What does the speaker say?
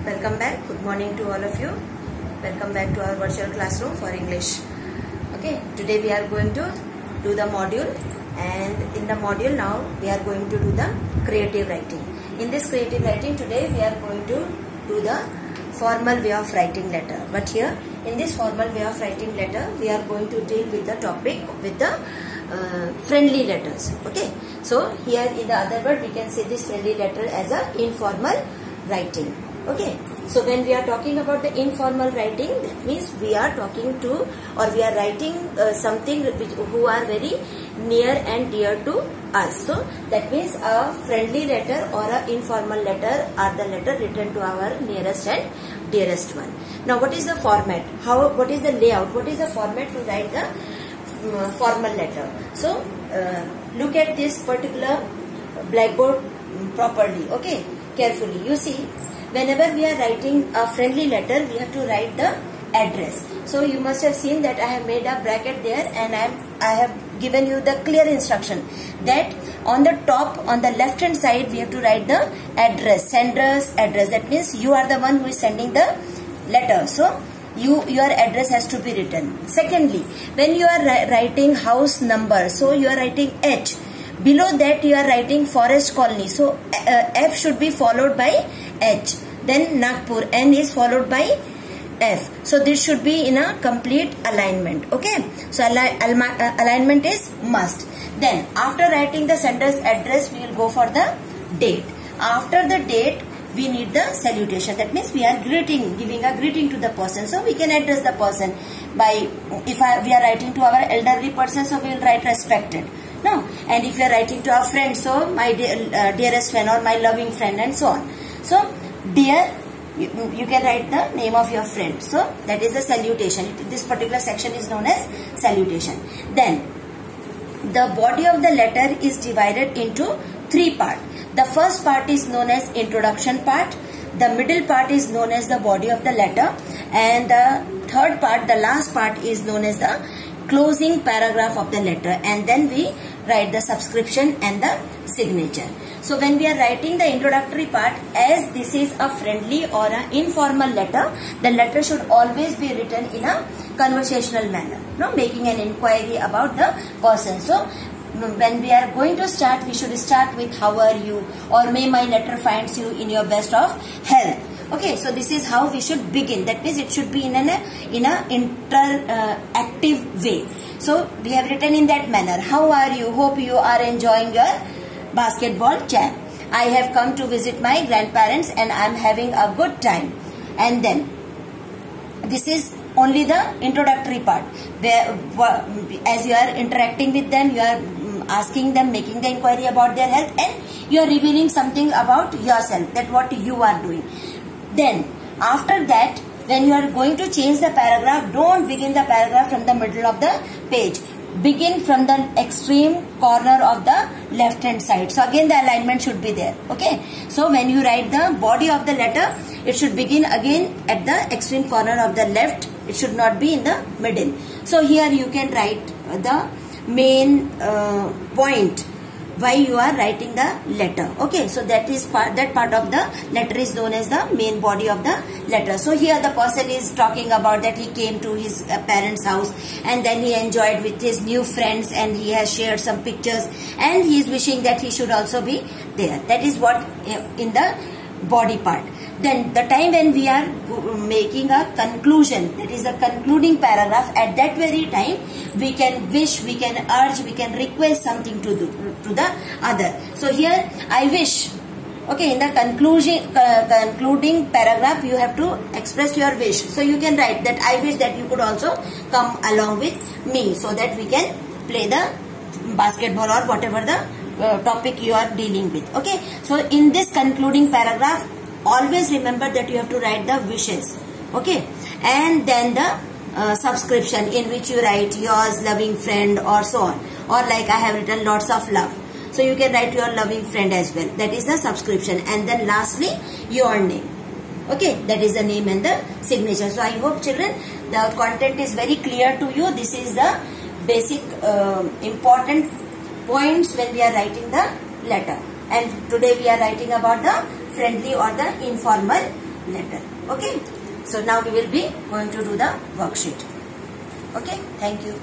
Welcome back. Good morning to all of you. Welcome back to our virtual classroom for English. Okay, today we are going to do the module, and in the module now we are going to do the creative writing. In this creative writing today we are going to do the formal way of writing letter. But here in this formal way of writing letter we are going to deal with the topic with the friendly letters. Okay, so here in the other word we can say this friendly letter as a informal writing. Okay, so when we are talking about the informal writing, that means we are talking to or we are writing something which who are very near and dear to us. So that means a friendly letter or a informal letter are the letter written to our nearest and dearest one. Now what is the format? What is the layout? What is the format to write the formal letter? So look at this particular blackboard properly. Okay, carefully. You see, whenever we are writing a friendly letter, we have to write the address. So you must have seen that I have made a bracket there, and I have given you the clear instruction that on the top, on the left hand side, we have to write the address, sender's address. That means you are the one who is sending the letter. So your address has to be written. Secondly, when you are writing house number, so you are writing H. Below that you are writing forest colony. So F should be followed by H. Then Nagpur, N is followed by F. So this should be in a complete alignment. Okay. So alignment is must. Then after writing the sender's address, we will go for the date. After the date, we need the salutation. That means we are greeting, giving a greeting to the person. So we can address the person by, we are writing to our elderly person, so we will write respected. No. And if you are writing to a friend, so my dearest friend or my loving friend, and so on. So dear, you can write the name of your friend. So that is the salutation. This particular section is known as salutation. Then the body of the letter is divided into three parts. The first part is known as introduction part. The middle part is known as the body of the letter. And the third part, the last part, is known as the closing paragraph of the letter. And then we write the subscription and the signature. So when we are writing the introductory part, as this is a friendly or an informal letter, the letter should always be written in a conversational manner, making an inquiry about the person. So when we are going to start, we should start with how are you, or may my letter finds you in your best of health. Okay, so this is how we should begin. That means it should be in a interactive way. So we have written in that manner. How are you? Hope you are enjoying your basketball camp. I have come to visit my grandparents and I am having a good time. And then this is only the introductory part, where as you are interacting with them, you are asking them, making the inquiry about their health, and you are revealing something about yourself, that what you are doing. Then after that, when you are going to change the paragraph, don't begin the paragraph from the middle of the page. Begin from the extreme corner of the left hand side. So again the alignment should be there. Okay. So when you write the body of the letter, it should begin again at the extreme corner of the left. It should not be in the middle. So here you can write the main point why you are writing the letter. Okay, so that part of the letter is known as the main body of the letter. So here the person is talking about that he came to his parents' house and then he enjoyed with his new friends and he has shared some pictures and he is wishing that he should also be there. That is what in the body part. Then the time when we are making a conclusion, that is a concluding paragraph, at that very time we can wish, we can urge, we can request something to the other. So here I wish. Okay, in the concluding paragraph you have to express your wish. So you can write that I wish that you could also come along with me so that we can play the basketball or whatever the topic you are dealing with. Okay, so in this concluding paragraph, always remember that you have to write the wishes. Okay, and then the subscription, in which you write yours loving friend or so on, or like I have written lots of love. So you can write your loving friend as well. That is the subscription. And then lastly, your name. Okay, that is the name and the signature. So I hope children, the content is very clear to you. This is the basic important points when we are writing the letter. And today we are writing about the friendly or the informal letter. Okay. So now we will be going to do the worksheet. Okay. Thank you.